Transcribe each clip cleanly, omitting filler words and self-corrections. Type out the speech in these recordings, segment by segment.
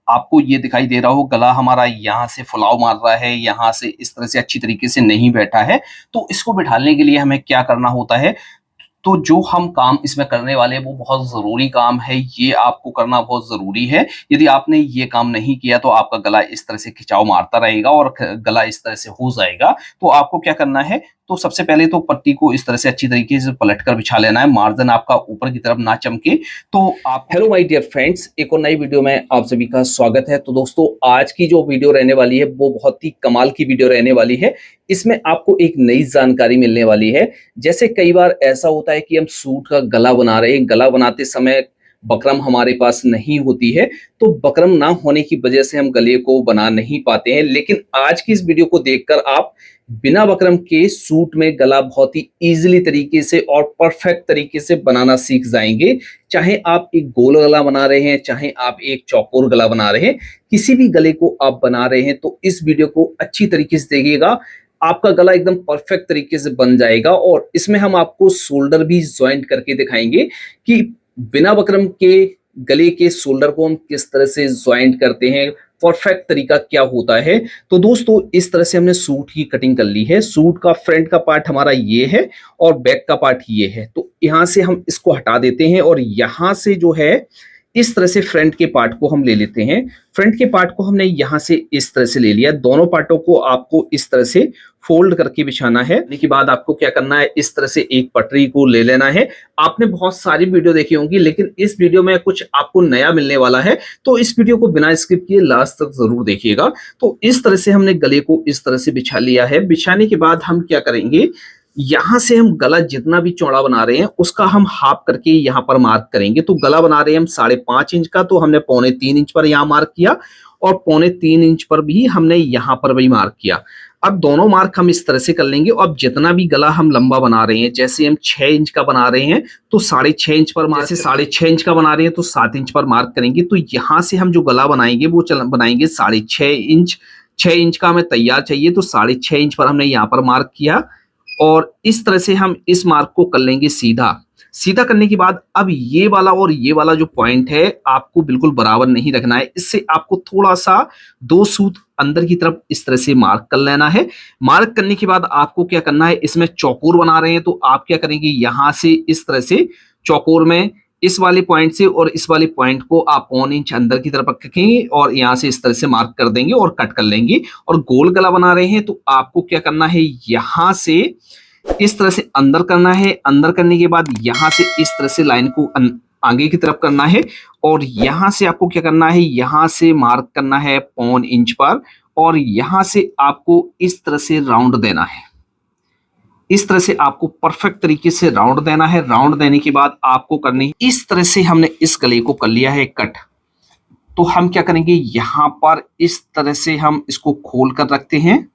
आपको ये दिखाई दे रहा हो गला हमारा यहाँ से फुलाव मार रहा है, यहाँ से इस तरह से अच्छी तरीके से नहीं बैठा है, तो इसको बिठाने के लिए हमें क्या करना होता है। तो जो हम काम इसमें करने वाले हैं वो बहुत ज़रूरी काम है, ये आपको करना बहुत ज़रूरी है। यदि आपने ये काम नहीं किया तो आपका गला इस तरह से खिंचाव मारता रहेगा और ख गला इस तरह से हो जाएगा। तो आपको क्या करना है, तो सबसे पहले तो पट्टी को इस तरह से अच्छी तरीके से पलटकर बिछा लेना है, मार्जिन आपका ऊपर की तरफ ना चमके। तो आप हेलो माय डियर फ्रेंड्स, एक और नई वीडियो में आप सभी का स्वागत है। तो दोस्तों, आज की जो वीडियो रहने वाली है वो बहुत ही कमाल की वीडियो रहने वाली है। इसमें आपको एक नई जानकारी मिलने वाली है। जैसे कई बार ऐसा होता है कि हम सूट का गला बना रहे हैं, गला बनाते समय बकरम हमारे पास नहीं होती है, तो बकरम ना होने की वजह से हम गले को बना नहीं पाते हैं। लेकिन आज की इस वीडियो को देखकर आप बिना बकरम के सूट में गला बहुत ही इजीली तरीके से और परफेक्ट तरीके से बनाना सीख जाएंगे। चाहे आप एक गोल गला बना रहे हैं, चाहे आप एक चौकोर गला बना रहे हैं, किसी भी गले को आप बना रहे हैं तो इस वीडियो को अच्छी तरीके से देखिएगा। आपका गला एकदम परफेक्ट तरीके से बन जाएगा और इसमें हम आपको शोल्डर भी ज्वाइंट करके दिखाएंगे कि बिना बकरम के गले के शोल्डर को हम किस तरह से ज्वाइंट करते हैं, परफेक्ट तरीका क्या होता है। तो दोस्तों, इस तरह से हमने सूट की कटिंग कर ली है। सूट का फ्रंट का पार्ट हमारा ये है और बैक का पार्ट ये है। तो यहाँ से हम इसको हटा देते हैं और यहाँ से जो है इस तरह से फ्रंट के पार्ट को हम ले लेते हैं। फ्रंट के पार्ट को हमने यहाँ से इस तरह से ले लिया। दोनों पार्टों को आपको इस तरह से फोल्ड करके बिछाना है। इसके बाद आपको क्या करना है, इस तरह से एक पटरी को ले लेना है। आपने बहुत सारी वीडियो देखी होंगी, लेकिन इस वीडियो में कुछ आपको नया मिलने वाला है, तो इस वीडियो को बिना स्किप किए लास्ट तक जरूर देखिएगा। तो इस तरह से हमने गले को इस तरह से बिछा लिया है। बिछाने के बाद हम क्या करेंगे, यहां से हम गला जितना भी चौड़ा बना रहे हैं उसका हम हाफ करके यहाँ पर मार्क करेंगे। तो गला बना रहे हैं हम 5.5 इंच का, तो हमने 3.25 इंच पर यहाँ मार्क किया और 3.25 इंच पर भी हमने यहाँ पर भी मार्क किया। अब दोनों मार्क हम इस तरह से कर लेंगे। अब जितना भी गला हम लंबा बना रहे हैं, जैसे हम 6 इंच का बना रहे हैं तो 6.5 इंच पर मार्क, जैसे 6.5 इंच का बना रहे हैं तो 7 इंच पर मार्क करेंगे। तो यहाँ से हम जो गला बनाएंगे वो बनाएंगे 6.5 इंच। 6 इंच का हमें तैयार चाहिए, तो 6.5 इंच पर हमने यहाँ पर मार्क किया और इस तरह से हम इस मार्क को कर लेंगे सीधा। सीधा करने के बाद अब ये वाला और ये वाला जो पॉइंट है आपको बिल्कुल बराबर नहीं रखना है। इससे आपको थोड़ा सा 2 सूत अंदर की तरफ इस तरह से मार्क कर लेना है। मार्क करने के बाद आपको क्या करना है, इसमें चौकोर बना रहे हैं तो आप क्या करेंगे, यहां से इस तरह से चौकोर में इस वाले पॉइंट से और इस वाले पॉइंट को आप 1 इंच अंदर की तरफ रखेंगे और यहाँ से इस तरह से मार्क कर देंगे और कट कर लेंगे। और गोल गला बना रहे हैं तो आपको क्या करना है, यहाँ से इस तरह से अंदर करना है। अंदर करने के बाद यहाँ से इस तरह से लाइन को आगे की तरफ करना है और यहाँ से आपको क्या करना है, यहाँ से मार्क करना है 1 इंच पर और यहाँ से आपको इस तरह से राउंड देना है। इस तरह से आपको परफेक्ट तरीके से राउंड देना है। राउंड देने के बाद आपको करनी है, इस तरह से हमने इस गले को कर लिया है कट। तो हम क्या करेंगे, यहाँ पर इस तरह से हम इसको खोल कर रखते हैं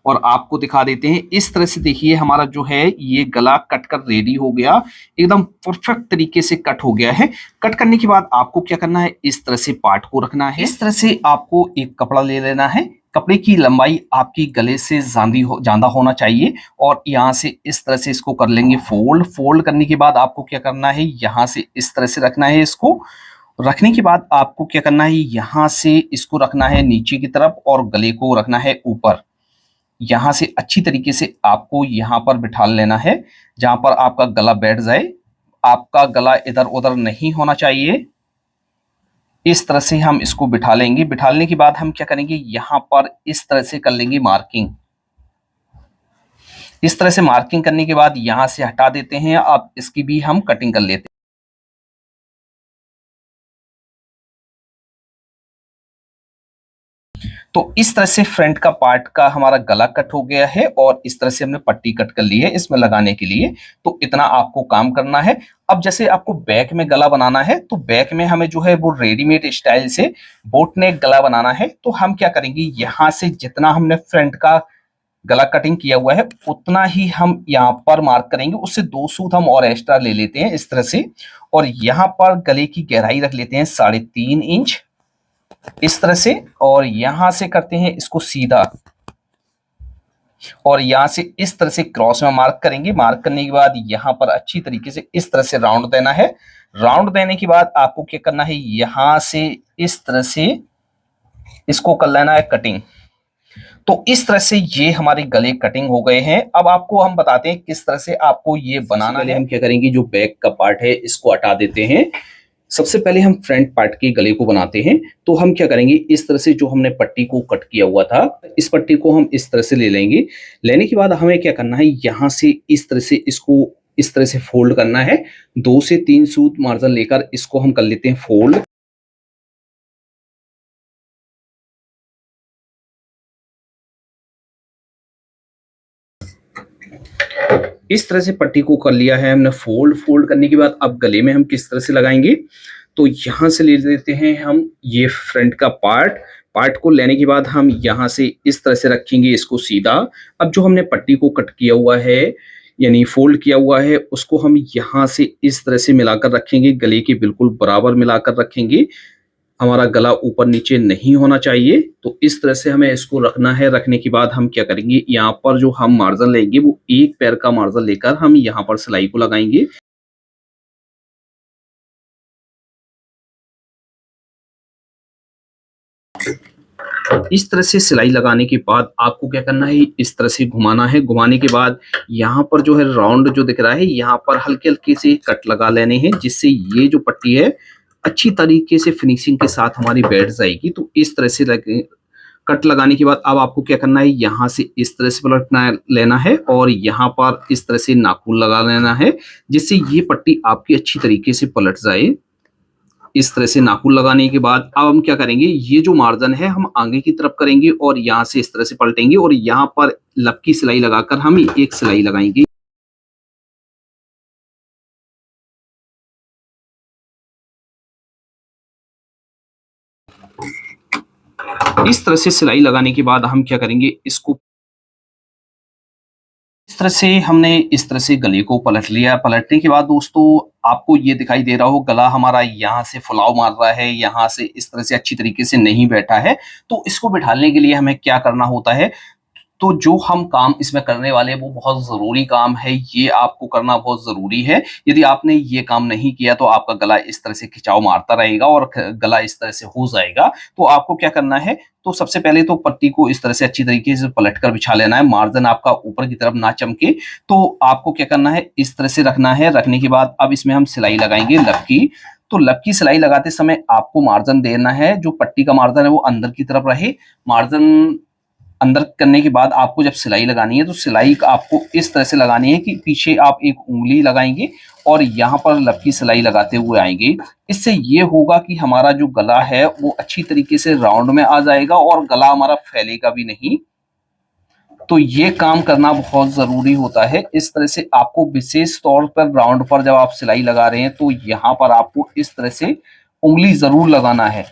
और आपको दिखा देते हैं। इस तरह से देखिए हमारा जो है ये गला कट कर रेडी हो गया, एकदम परफेक्ट तरीके से कट हो गया है। कट करने के बाद आपको क्या करना है, इस तरह से पार्ट को रखना है। इस तरह से आपको एक कपड़ा ले लेना है। कपड़े की लंबाई आपकी गले से ज्यादा होना चाहिए और यहाँ से इस तरह से इसको कर लेंगे फोल्ड। फोल्ड करने के बाद आपको क्या करना है, यहाँ से इस तरह से रखना है। इसको रखने के बाद आपको क्या करना है, यहाँ से इसको रखना है नीचे की तरफ और गले को रखना है ऊपर। यहाँ से अच्छी तरीके से आपको यहाँ पर बिठा लेना है जहां पर आपका गला बैठ जाए। आपका गला इधर उधर नहीं होना चाहिए। इस तरह से हम इसको बिठा लेंगे। बिठाने के बाद हम क्या करेंगे, यहाँ पर इस तरह से कर लेंगे मार्किंग। इस तरह से मार्किंग करने के बाद यहाँ से हटा देते हैं। अब इसकी भी हम कटिंग कर लेते हैं। तो इस तरह से फ्रंट का पार्ट का हमारा गला कट हो गया है और इस तरह से हमने पट्टी कट कर ली है इसमें लगाने के लिए। तो इतना आपको काम करना है। अब जैसे आपको बैक में गला बनाना है तो बैक में हमें जो है वो रेडीमेड स्टाइल से बोट नेक गला बनाना है। तो हम क्या करेंगे, यहाँ से जितना हमने फ्रंट का गला कटिंग किया हुआ है उतना ही हम यहाँ पर मार्क करेंगे। उससे 2 सूत हम और एक्स्ट्रा ले लेते हैं इस तरह से और यहाँ पर गले की गहराई रख लेते हैं 3.5 इंच इस तरह से और यहां से करते हैं इसको सीधा और यहां से इस तरह से क्रॉस में मार्क करेंगे। मार्क करने के बाद यहां पर अच्छी तरीके से इस तरह से राउंड देना है। राउंड देने के बाद आपको क्या करना है, यहां से इस तरह से इसको कर लेना है कटिंग। तो इस तरह से ये हमारे गले कटिंग हो गए हैं। अब आपको हम बताते हैं किस तरह से आपको ये बनाना है। हम क्या करेंगे, जो बैक का पार्ट है इसको हटा देते हैं। सबसे पहले हम फ्रंट पार्ट के गले को बनाते हैं। तो हम क्या करेंगे, इस तरह से जो हमने पट्टी को कट किया हुआ था, इस पट्टी को हम इस तरह से ले लेंगे। लेने के बाद हमें क्या करना है, यहाँ से इस तरह से इसको इस तरह से फोल्ड करना है। 2 से 3 सूत मार्जिन लेकर इसको हम कर लेते हैं फोल्ड। इस तरह से पट्टी को कर लिया है हमने फोल्ड। फोल्ड करने के बाद अब गले में हम किस तरह से लगाएंगे, तो यहां से ले लेते हैं हम ये फ्रंट का पार्ट को लेने के बाद हम यहां से इस तरह से रखेंगे इसको सीधा। अब जो हमने पट्टी को कट किया हुआ है यानी फोल्ड किया हुआ है, उसको हम यहां से इस तरह से मिलाकर रखेंगे, गले के बिल्कुल बराबर मिलाकर रखेंगे। हमारा गला ऊपर नीचे नहीं होना चाहिए। तो इस तरह से हमें इसको रखना है। रखने के बाद हम क्या करेंगे, यहाँ पर जो हम मार्जिन लेंगे वो एक पैर का मार्जिन लेकर हम यहाँ पर सिलाई को लगाएंगे। इस तरह से सिलाई लगाने के बाद आपको क्या करना है, इस तरह से घुमाना है। घुमाने के बाद यहाँ पर जो है राउंड जो दिख रहा है, यहाँ पर हल्के हल्के से कट लगा लेने हैं, जिससे ये जो पट्टी है अच्छी तरीके से फिनिशिंग के साथ हमारी बैठ जाएगी। तो इस तरह से कट लगाने के बाद अब आपको क्या करना है, यहाँ से इस तरह से पलटना लेना है और यहाँ पर इस तरह से नाखून लगा लेना है, जिससे ये पट्टी आपकी अच्छी तरीके से पलट जाए। इस तरह से नाखून लगाने के बाद अब हम क्या करेंगे, ये जो मार्जिन है हम आगे की तरफ करेंगे और यहाँ से इस तरह से पलटेंगे और यहाँ पर लपकी सिलाई लगाकर हम एक सिलाई लगाएंगे। इस तरह से सिलाई लगाने के बाद हम क्या करेंगे, इसको इस तरह से हमने इस तरह से गले को पलट लिया। पलटने के बाद दोस्तों आपको ये दिखाई दे रहा हो, गला हमारा यहाँ से फुलाव मार रहा है, यहाँ से इस तरह से अच्छी तरीके से नहीं बैठा है। तो इसको बिठाने के लिए हमें क्या करना होता है, तो जो हम काम इसमें करने वाले हैं वो बहुत ज़रूरी काम है, ये आपको करना बहुत ज़रूरी है। यदि आपने ये काम नहीं किया तो आपका गला इस तरह से खिंचाव मारता रहेगा और गला इस तरह से हो जाएगा। तो आपको क्या करना है, तो सबसे पहले तो पट्टी को इस तरह से अच्छी तरीके से पलट कर बिछा लेना है, मार्जिन आपका ऊपर की तरफ ना चमके। तो आपको क्या करना है, इस तरह से रखना है। रखने के बाद अब इसमें हम सिलाई लगाएंगे लपकी। तो लपकी सिलाई लगाते समय आपको मार्जिन देना है, जो पट्टी का मार्जिन है वो अंदर की तरफ रहे। मार्जिन अंदर करने के बाद आपको जब सिलाई लगानी है तो सिलाई आपको इस तरह से लगानी है कि पीछे आप एक उंगली लगाएंगे और यहाँ पर लपकी सिलाई लगाते हुए आएंगे। इससे ये होगा कि हमारा जो गला है वो अच्छी तरीके से राउंड में आ जाएगा और गला हमारा फैलेगा भी नहीं। तो ये काम करना बहुत जरूरी होता है। इस तरह से आपको विशेष तौर पर राउंड पर जब आप सिलाई लगा रहे हैं तो यहाँ पर आपको इस तरह से उंगली जरूर लगाना है।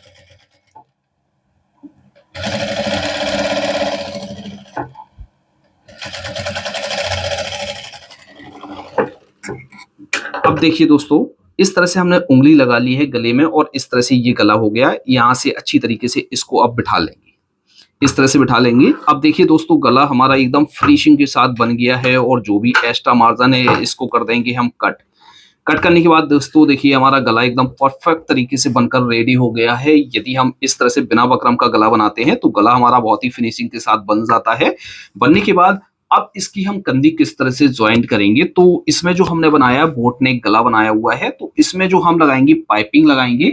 अब देखिए दोस्तों, इस तरह से हमने उंगली लगा ली है गले में और इस तरह से ये गला हो गया। यहाँ से अच्छी तरीके से इसको अब बिठा लेंगे, इस तरह से बिठा लेंगे। अब देखिए दोस्तों, गला हमारा एकदम फिनिशिंग के साथ बन गया है और जो भी एक्स्ट्रा मार्जिन है इसको कर देंगे हम कट करने के बाद दोस्तों देखिए हमारा गला एकदम परफेक्ट तरीके से बनकर रेडी हो गया है। यदि हम इस तरह से बिना बकरम का गला बनाते हैं तो गला हमारा बहुत ही फिनिशिंग के साथ बन जाता है। बनने के बाद अब इसकी हम कंधी किस तरह से ज्वाइंट करेंगे, तो इसमें जो हमने बनाया बोट नेक गला बनाया हुआ है, तो इसमें जो हम लगाएंगे पाइपिंग लगाएंगे।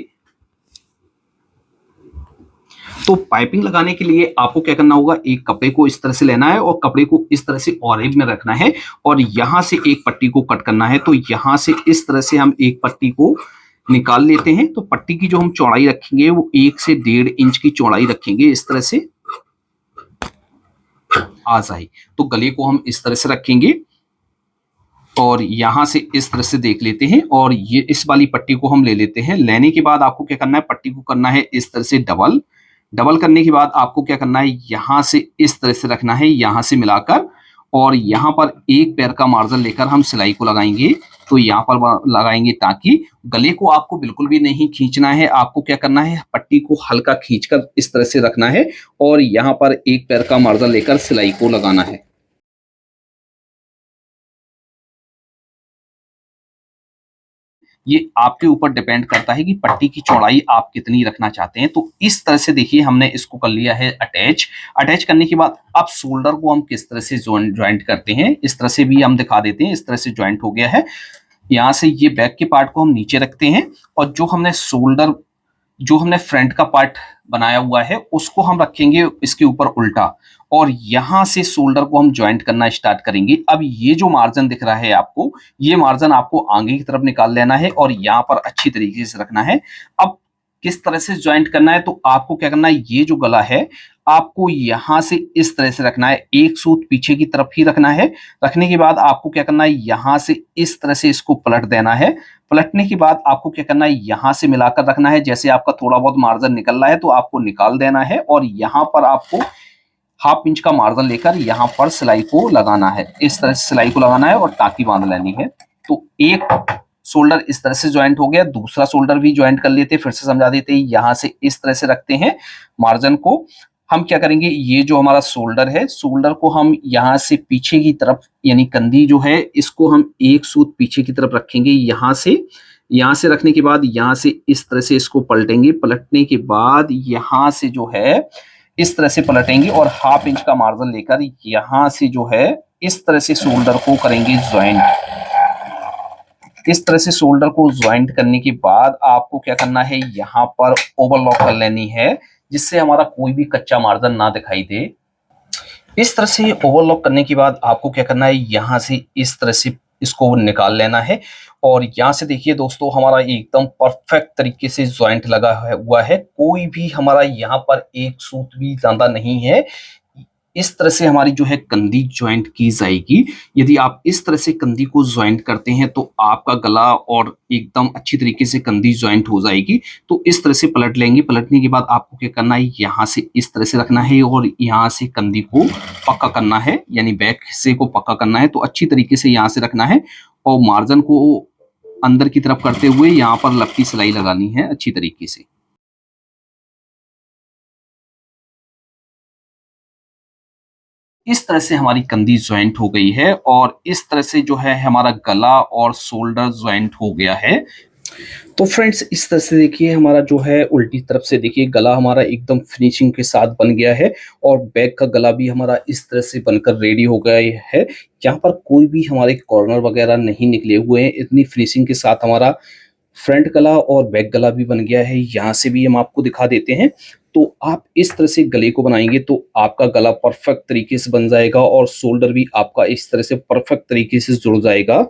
तो पाइपिंग लगाने के लिए आपको क्या करना होगा, एक कपड़े को इस तरह से लेना है और कपड़े को इस तरह से ऑरेंज में रखना है और यहां से एक पट्टी को कट करना है। तो यहां से इस तरह से हम एक पट्टी को निकाल लेते हैं। तो पट्टी की जो हम चौड़ाई रखेंगे वो 1 से 1.5 इंच की चौड़ाई रखेंगे, इस तरह से आ जाए। तो गले को हम इस तरह से रखेंगे और यहां से इस तरह से देख लेते हैं और ये इस वाली पट्टी को हम ले लेते हैं। लेने के बाद आपको क्या करना है, पट्टी को करना है इस तरह से डबल करने के बाद आपको क्या करना है, यहां से इस तरह से रखना है, यहां से मिलाकर और यहां पर एक पैर का मार्जिन लेकर हम सिलाई को लगाएंगे। तो यहां पर लगाएंगे ताकि गले को आपको बिल्कुल भी नहीं खींचना है। आपको क्या करना है, पट्टी को हल्का खींचकर इस तरह से रखना है और यहां पर एक पैर का मार्जिन लेकर सिलाई को लगाना है। ये आपके ऊपर डिपेंड करता है कि पट्टी की चौड़ाई आप कितनी रखना चाहते हैं। तो इस तरह से देखिए हमने इसको कर लिया है अटैच करने के बाद अब शोल्डर को हम किस तरह से ज्वाइंट करते हैं, इस तरह से भी हम दिखा देते हैं। इस तरह से ज्वाइंट हो गया है। यहाँ से ये बैक के पार्ट को हम नीचे रखते हैं और जो हमने फ्रंट का पार्ट बनाया हुआ है उसको हम रखेंगे इसके ऊपर उल्टा, और यहां से शोल्डर को हम ज्वाइंट करना स्टार्ट करेंगे। अब ये जो मार्जिन दिख रहा है आपको, ये मार्जिन आपको आगे की तरफ निकाल लेना है और यहाँ पर अच्छी तरीके से रखना है। अब किस तरह से ज्वाइंट करना है, तो आपको क्या करना है, ये जो गला है आपको यहां से इस तरह से रखना है, एक सूत पीछे की तरफ ही रखना है। रखने के बाद आपको क्या करना है, यहां से इस तरह से इसको पलट देना है। पलटने के बाद आपको क्या करना है, यहां से मिलाकर रखना है। जैसे आपका थोड़ा बहुत मार्जिन निकल रहा है तो आपको निकाल देना है और यहां पर आपको हाफ इंच का मार्जिन लेकर यहां पर सिलाई को लगाना है। इस तरह से सिलाई को लगाना है और टाकी बांध लेनी है। तो एक शोल्डर इस तरह से ज्वाइंट हो गया, दूसरा शोल्डर भी ज्वाइंट कर लेते हैं, फिर से समझा देते हैं। यहां से इस तरह से रखते हैं मार्जिन को। हम क्या करेंगे, ये जो हमारा शोल्डर है, शोल्डर को हम यहाँ से पीछे की तरफ यानी कंधी जो है इसको हम एक सूत पीछे की तरफ रखेंगे। यहाँ से रखने के बाद यहाँ से इस तरह से इसको पलटेंगे। पलटने के बाद यहाँ से जो है इस तरह से पलटेंगे और हाफ इंच का मार्जिन लेकर यहाँ से जो है इस तरह से शोल्डर को करेंगे ज्वाइंट। इस तरह से शोल्डर को ज्वाइंट करने के बाद आपको क्या करना है, यहाँ पर ओवरलॉक कर लेनी है जिससे हमारा कोई भी कच्चा मार्जिन ना दिखाई दे। इस तरह से ओवरलॉक करने के बाद आपको क्या करना है, यहाँ से इस तरह से इसको निकाल लेना है और यहाँ से देखिए दोस्तों हमारा एकदम परफेक्ट तरीके से ज्वाइंट लगा हुआ है। कोई भी हमारा यहाँ पर एक सूत भी ज्यादा नहीं है। इस तरह से हमारी जो है कंधी ज्वाइंट की जाएगी। यदि आप इस तरह से कंधी को ज्वाइंट करते हैं तो आपका गला और एकदम अच्छी तरीके से कंधी ज्वाइंट हो जाएगी। तो इस तरह से पलट लेंगे। पलटने के बाद आपको क्या करना है, यहाँ से इस तरह से रखना है और यहाँ से कंधी को पक्का करना है, यानी बैक हिस्से को पक्का करना है। तो अच्छी तरीके से यहाँ से रखना है और मार्जिन को अंदर की तरफ करते हुए यहाँ पर लपटी सिलाई लगानी है अच्छी तरीके से। इस तरह से हमारी कंधी ज्वाइंट हो गई है और इस तरह से जो है हमारा गला और शोल्डर ज्वाइंट हो गया है। तो फ्रेंड्स इस तरह से देखिए हमारा जो है उल्टी तरफ से देखिए गला हमारा एकदम फिनिशिंग के साथ बन गया है और बैक का गला भी हमारा इस तरह से बनकर रेडी हो गया है। यहाँ पर कोई भी हमारे कॉर्नर वगैरह नहीं निकले हुए हैं। इतनी फिनिशिंग के साथ हमारा फ्रंट गला और बैक गला भी बन गया है। यहाँ से भी हम आपको दिखा देते हैं। तो आप इस तरह से गले को बनाएंगे तो आपका गला परफेक्ट तरीके से बन जाएगा और शोल्डर भी आपका इस तरह से परफेक्ट तरीके से जुड़ जाएगा।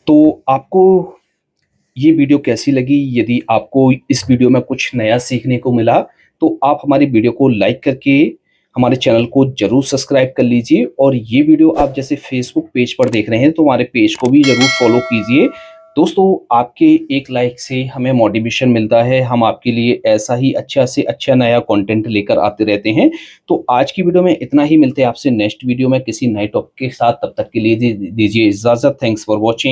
तो आपको ये वीडियो कैसी लगी? यदि आपको इस वीडियो में कुछ नया सीखने को मिला तो आप हमारी वीडियो को लाइक करके हमारे चैनल को जरूर सब्सक्राइब कर लीजिए। और ये वीडियो आप जैसे फेसबुक पेज पर देख रहे हैं तो हमारे पेज को भी जरूर फॉलो कीजिए। दोस्तों आपके एक लाइक से हमें मोटिवेशन मिलता है। हम आपके लिए ऐसा ही अच्छा से अच्छा नया कंटेंट लेकर आते रहते हैं। तो आज की वीडियो में इतना ही। मिलते हैं आपसे नेक्स्ट वीडियो में किसी नए टॉपिक के साथ। तब तक के लिए दीजिए इजाजत। Thanks for watching.